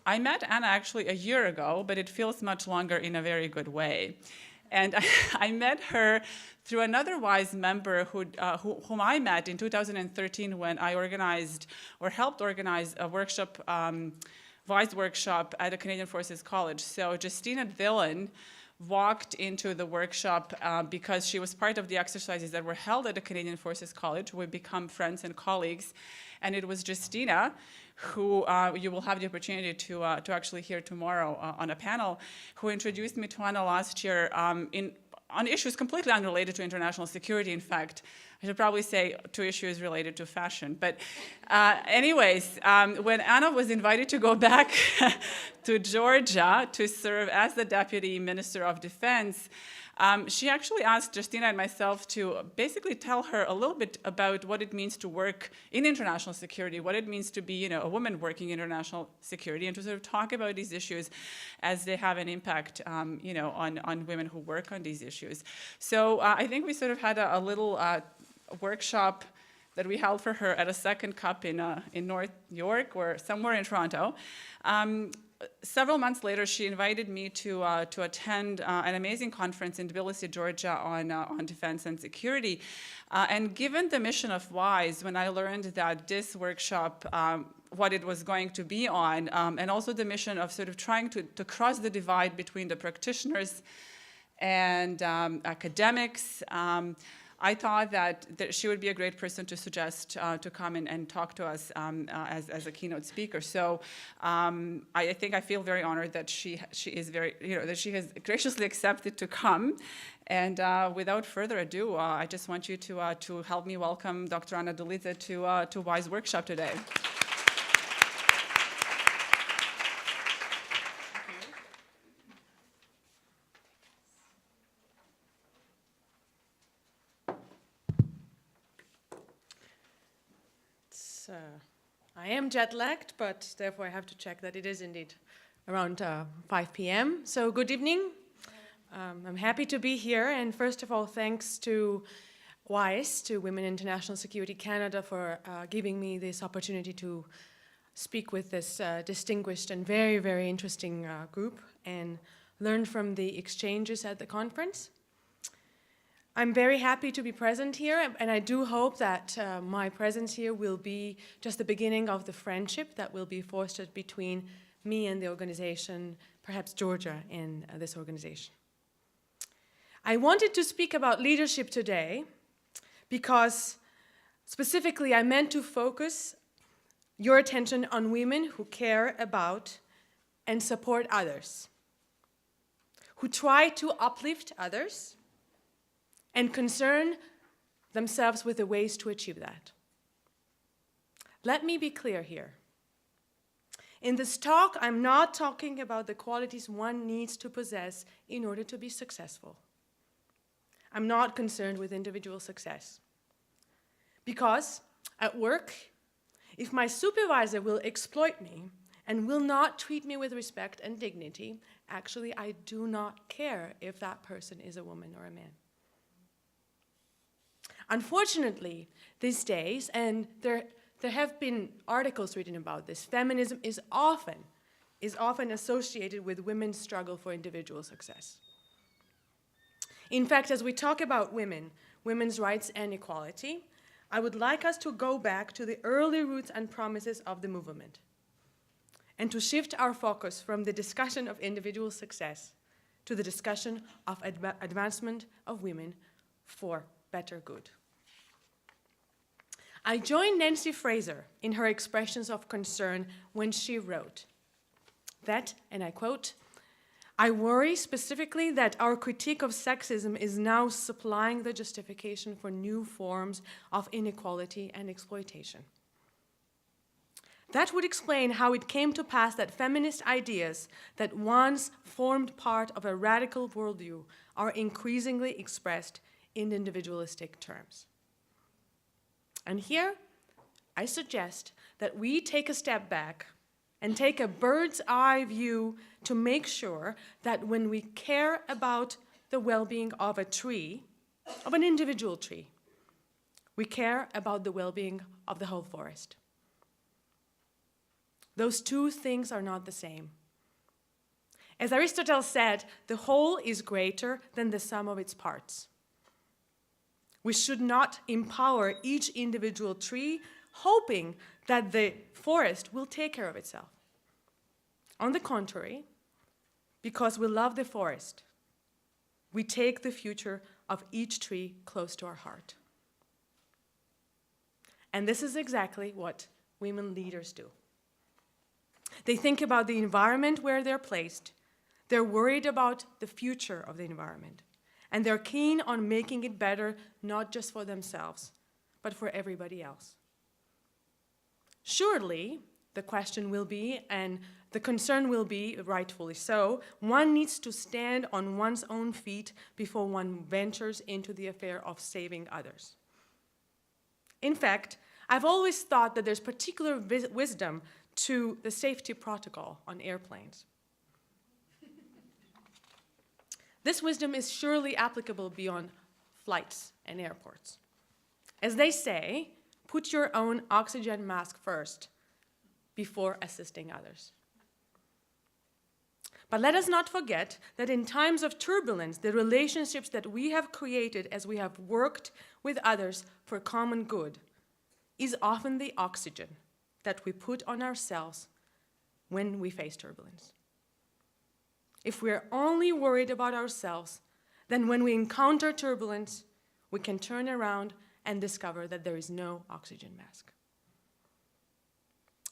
I met Anna actually a year ago, but it feels much longer in a very good way. And I met her through another WIIS member whom I met in 2013 when I organized or helped organize a workshop, WIIS workshop at the Canadian Forces College. So Justina Dillon walked into the workshop because she was part of the exercises that were held at the Canadian Forces College. We become friends and colleagues. And it was Justina who you will have the opportunity to actually hear tomorrow on a panel, who introduced me to Anna last year on issues completely unrelated to international security. In fact, I should probably say 2 issues related to fashion. But anyways, when Anna was invited to go back to Georgia to serve as the Deputy Minister of Defense, she actually asked Justina and myself to basically tell her a little bit about what it means to work in international security, what it means to be, a woman working in international security, and to sort of talk about these issues as they have an impact, on women who work on these issues. So I think we sort of had a little workshop that we held for her at a Second Cup in North York or somewhere in Toronto. Several months later, she invited me to attend an amazing conference in Tbilisi, Georgia, on defense and security. And given the mission of WIIS, when I learned that this workshop, what it was going to be on, and also the mission of sort of trying to cross the divide between the practitioners and academics, I thought that she would be a great person to suggest to come and talk to us as a keynote speaker. So I think I feel very honored that she is very, that she has graciously accepted to come. And without further ado, I just want you to help me welcome Dr. Anna Dolidze to WIIS workshop today. I am jet-lagged, but therefore I have to check that it is indeed around 5 p.m. So good evening. I'm happy to be here, and first of all, thanks to WIIS, to Women International Security Canada, for giving me this opportunity to speak with this distinguished and very, very interesting group and learn from the exchanges at the conference. I'm very happy to be present here, and I do hope that my presence here will be just the beginning of the friendship that will be fostered between me and the organization, perhaps Georgia and this organization. I wanted to speak about leadership today because specifically I meant to focus your attention on women who care about and support others, who try to uplift others, and concern themselves with the ways to achieve that. Let me be clear here. In this talk, I'm not talking about the qualities one needs to possess in order to be successful. I'm not concerned with individual success. Because at work, if my supervisor will exploit me and will not treat me with respect and dignity, actually I do not care if that person is a woman or a man. Unfortunately, these days, and there have been articles written about this, feminism is often associated with women's struggle for individual success. In fact, as we talk about women's rights and equality, I would like us to go back to the early roots and promises of the movement and to shift our focus from the discussion of individual success to the discussion of advancement of women for better good. I joined Nancy Fraser in her expressions of concern when she wrote that, and I quote, "I worry specifically that our critique of sexism is now supplying the justification for new forms of inequality and exploitation. That would explain how it came to pass that feminist ideas that once formed part of a radical worldview are increasingly expressed in individualistic terms." And here, I suggest that we take a step back and take a bird's eye view to make sure that when we care about the well-being of a tree, of an individual tree, we care about the well-being of the whole forest. Those two things are not the same. As Aristotle said, the whole is greater than the sum of its parts. We should not empower each individual tree, hoping that the forest will take care of itself. On the contrary, because we love the forest, we take the future of each tree close to our heart. And this is exactly what women leaders do. They think about the environment where they're placed. They're worried about the future of the environment. And they're keen on making it better, not just for themselves, but for everybody else. Surely, the question will be, and the concern will be, rightfully so, one needs to stand on one's own feet before one ventures into the affair of saving others. In fact, I've always thought that there's particular wisdom to the safety protocol on airplanes. This wisdom is surely applicable beyond flights and airports. As they say, put your own oxygen mask first before assisting others. But let us not forget that in times of turbulence, the relationships that we have created as we have worked with others for common good is often the oxygen that we put on ourselves when we face turbulence. If we're only worried about ourselves, then when we encounter turbulence, we can turn around and discover that there is no oxygen mask.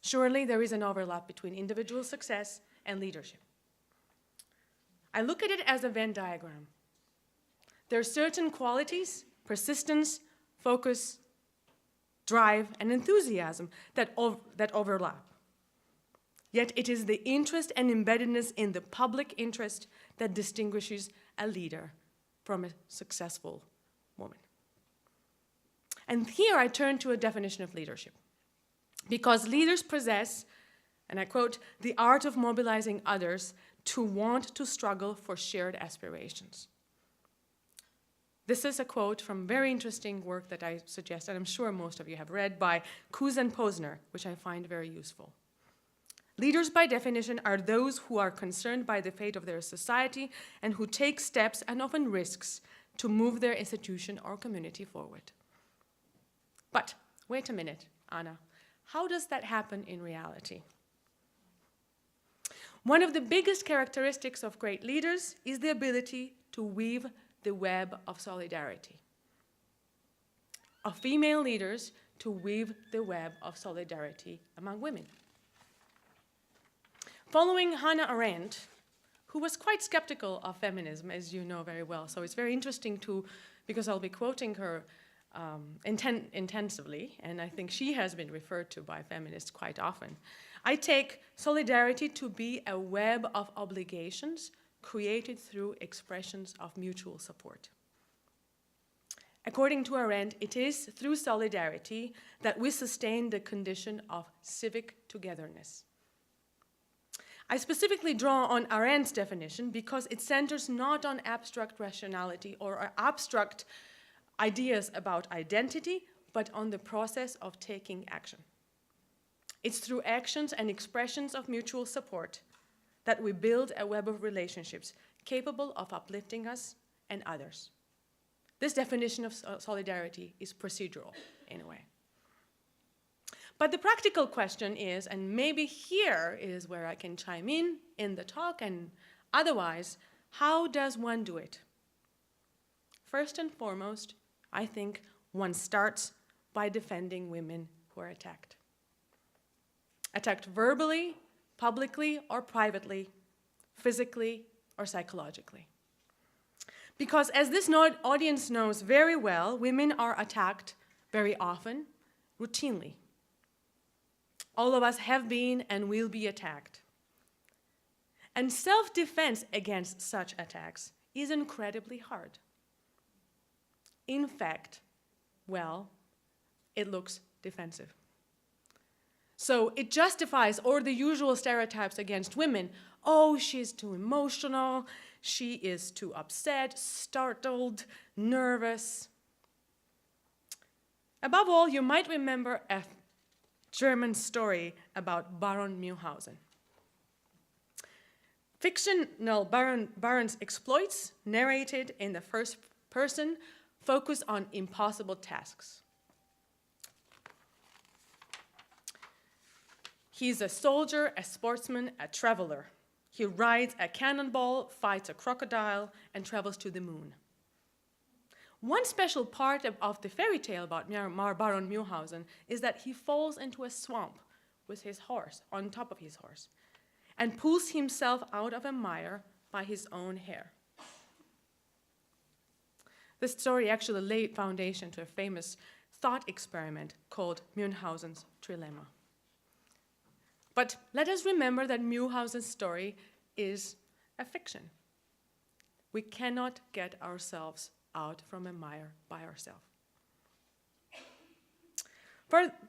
Surely there is an overlap between individual success and leadership. I look at it as a Venn diagram. There are certain qualities, persistence, focus, drive, and enthusiasm that overlap. Yet it is the interest and embeddedness in the public interest that distinguishes a leader from a successful woman. And here I turn to a definition of leadership. Because leaders possess, and I quote, the art of mobilizing others to want to struggle for shared aspirations. This is a quote from very interesting work that I suggest, and I'm sure most of you have read, by Coase and Posner, which I find very useful. Leaders, by definition, are those who are concerned by the fate of their society and who take steps and often risks to move their institution or community forward. But wait a minute, Anna. How does that happen in reality? One of the biggest characteristics of great leaders is the ability to weave the web of solidarity. Of female leaders to weave the web of solidarity among women. Following Hannah Arendt, who was quite skeptical of feminism, as you know very well, so it's very interesting because I'll be quoting her intensively, and I think she has been referred to by feminists quite often. I take solidarity to be a web of obligations created through expressions of mutual support. According to Arendt, it is through solidarity that we sustain the condition of civic togetherness. I specifically draw on Arendt's definition because it centers not on abstract rationality or abstract ideas about identity, but on the process of taking action. It's through actions and expressions of mutual support that we build a web of relationships capable of uplifting us and others. This definition of solidarity is procedural, in a way. But the practical question is, and maybe here is where I can chime in the talk, and otherwise, how does one do it? First and foremost, I think one starts by defending women who are attacked. Attacked verbally, publicly, or privately, physically, or psychologically. Because as this audience knows very well, women are attacked very often, routinely. All of us have been and will be attacked. And self-defense against such attacks is incredibly hard. In fact, well, it looks defensive. So it justifies all the usual stereotypes against women. Oh, she's too emotional, she is too upset, startled, nervous. Above all, you might remember a German story about Baron Munchausen. Fictional Baron's exploits, narrated in the first person, focus on impossible tasks. He's a soldier, a sportsman, a traveler. He rides a cannonball, fights a crocodile, and travels to the moon. One special part of the fairy tale about Baron Munchausen is that he falls into a swamp with his horse, on top of his horse, and pulls himself out of a mire by his own hair. This story actually laid foundation to a famous thought experiment called Munchausen's trilemma. But let us remember that Munchausen's story is a fiction. We cannot get ourselves out from a mire by ourselves.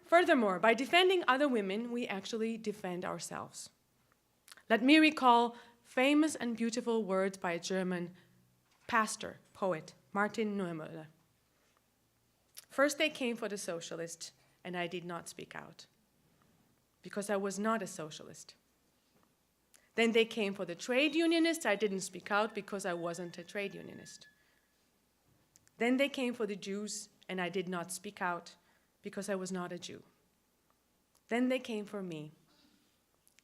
Furthermore, by defending other women, we actually defend ourselves. Let me recall famous and beautiful words by a German pastor, poet, Martin Niemöller. First they came for the socialist, and I did not speak out, because I was not a socialist. Then they came for the trade unionist. I didn't speak out because I wasn't a trade unionist. Then they came for the Jews, and I did not speak out because I was not a Jew. Then they came for me,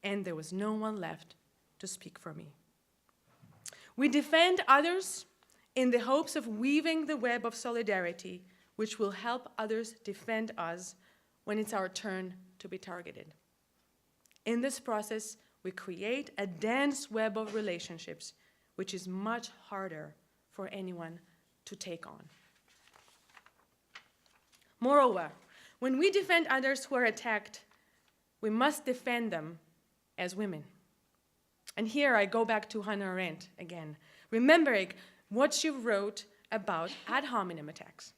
and there was no one left to speak for me. We defend others in the hopes of weaving the web of solidarity, which will help others defend us when it's our turn to be targeted. In this process, we create a dense web of relationships, which is much harder for anyone to take on. Moreover, when we defend others who are attacked, we must defend them as women. And here I go back to Hannah Arendt again, remembering what she wrote about ad hominem attacks.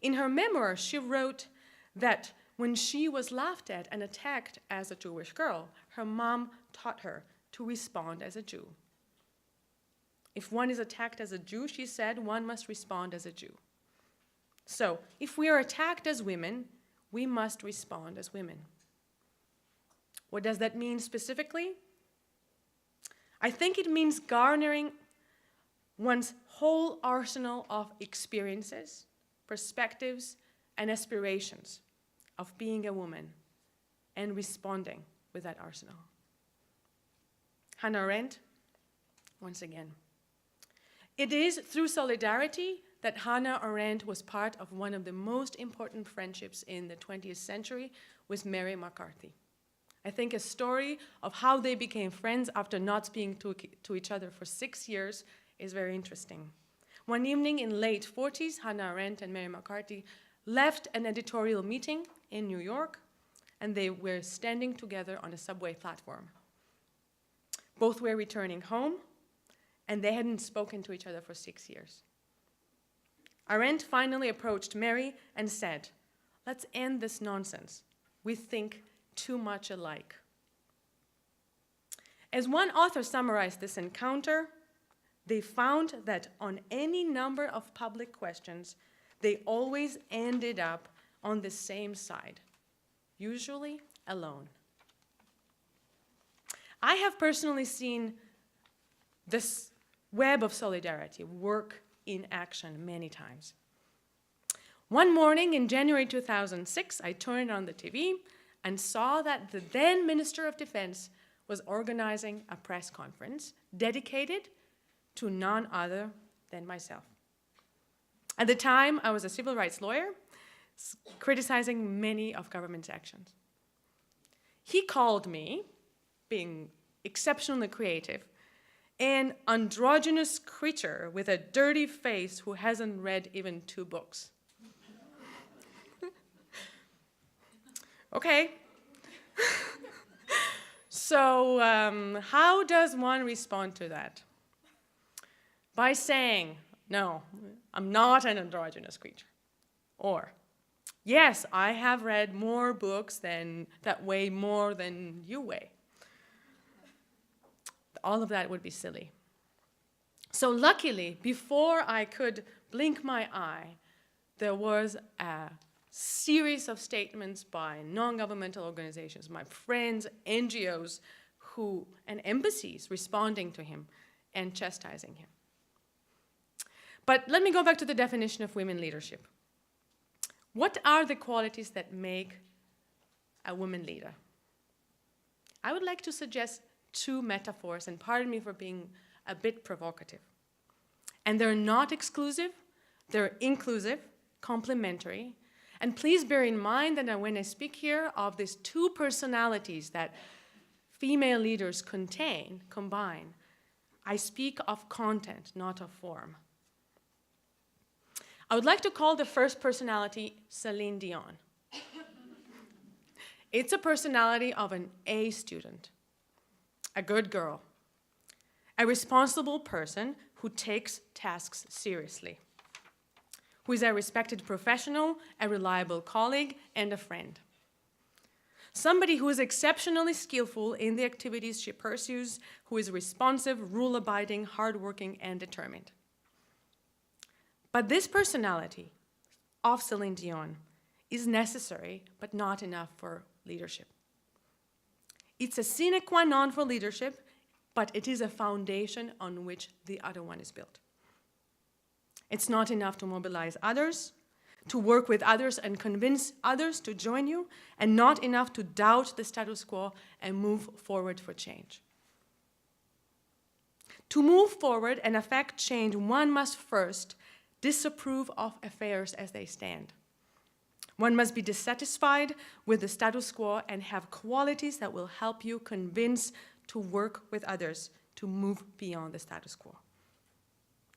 In her memoir, she wrote that when she was laughed at and attacked as a Jewish girl, her mom taught her to respond as a Jew. If one is attacked as a Jew, she said, one must respond as a Jew. So, if we are attacked as women, we must respond as women. What does that mean specifically? I think it means garnering one's whole arsenal of experiences, perspectives, and aspirations of being a woman and responding with that arsenal. Hannah Arendt, once again. It is through solidarity that Hannah Arendt was part of one of the most important friendships in the 20th century with Mary McCarthy. I think a story of how they became friends after not speaking to each other for 6 years is very interesting. One evening in late 40s, Hannah Arendt and Mary McCarthy left an editorial meeting in New York, and they were standing together on a subway platform. Both were returning home, and they hadn't spoken to each other for 6 years. Arendt finally approached Mary and said, "Let's end this nonsense. We think too much alike." As one author summarized this encounter, they found that on any number of public questions, they always ended up on the same side, usually alone. I have personally seen this web of solidarity work in action many times. One morning in January 2006, I turned on the TV and saw that the then Minister of Defense was organizing a press conference dedicated to none other than myself. At the time, I was a civil rights lawyer, criticizing many of government's actions. He called me, being exceptionally creative, an androgynous creature with a dirty face who hasn't read even 2 books. Okay. So how does one respond to that? By saying, no, I'm not an androgynous creature. Or, yes, I have read more books that weigh more than you weigh. All of that would be silly. So luckily, before I could blink my eye, there was a series of statements by non-governmental organizations, my friends, NGOs, and embassies responding to him and chastising him. But let me go back to the definition of women leadership. What are the qualities that make a woman leader? I would like to suggest two metaphors, and pardon me for being a bit provocative. And they're not exclusive, they're inclusive, complementary. And please bear in mind that when I speak here of these two personalities that female leaders combine, I speak of content, not of form. I would like to call the first personality Celine Dion. It's a personality of an A student, a good girl, a responsible person who takes tasks seriously, who is a respected professional, a reliable colleague, and a friend. Somebody who is exceptionally skillful in the activities she pursues, who is responsive, rule-abiding, hardworking, and determined. But this personality of Celine Dion is necessary, but not enough for leadership. It's a sine qua non for leadership, but it is a foundation on which the other one is built. It's not enough to mobilize others, to work with others and convince others to join you, and not enough to doubt the status quo and move forward for change. To move forward and affect change, one must first disapprove of affairs as they stand. One must be dissatisfied with the status quo and have qualities that will help you convince to work with others to move beyond the status quo.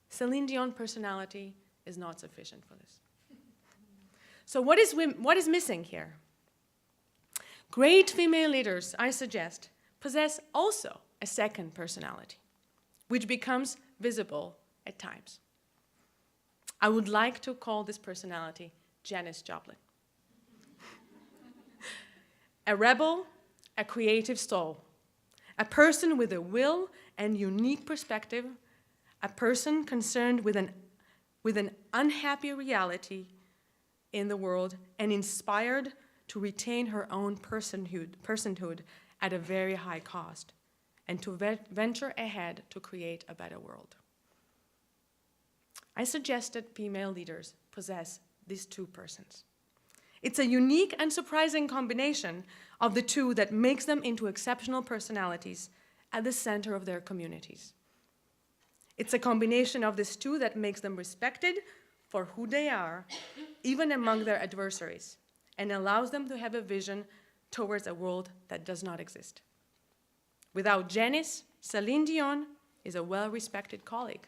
Celine Dion personality is not sufficient for this. So what is missing here? Great female leaders, I suggest, possess also a second personality, which becomes visible at times. I would like to call this personality Janis Joplin. A rebel, a creative soul, a person with a will and unique perspective, a person concerned with an unhappy reality in the world and inspired to retain her own personhood at a very high cost and to venture ahead to create a better world. I suggest that female leaders possess these two persons. It's a unique and surprising combination of the two that makes them into exceptional personalities at the center of their communities. It's a combination of these two that makes them respected for who they are, even among their adversaries, and allows them to have a vision towards a world that does not exist. Without Janis, Celine Dion is a well-respected colleague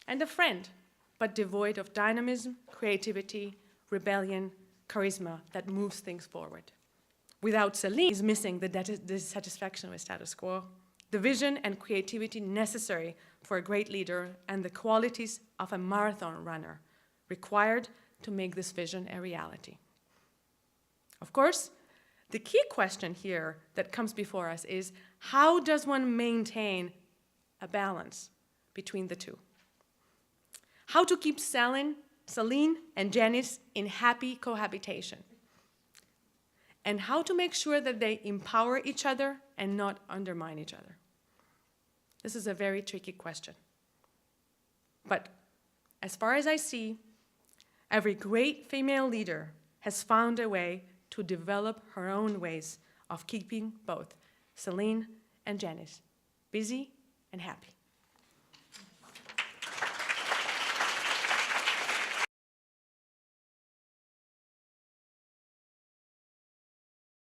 and a friend, but devoid of dynamism, creativity, rebellion, charisma that moves things forward. Without Celine, is missing the dissatisfaction with status quo, the vision and creativity necessary for a great leader, and the qualities of a marathon runner required to make this vision a reality. Of course, the key question here that comes before us is, how does one maintain a balance between the two? How to keep Celine and Janis in happy cohabitation? And how to make sure that they empower each other and not undermine each other? This is a very tricky question. But as far as I see, every great female leader has found a way to develop her own ways of keeping both Celine and Janis busy and happy.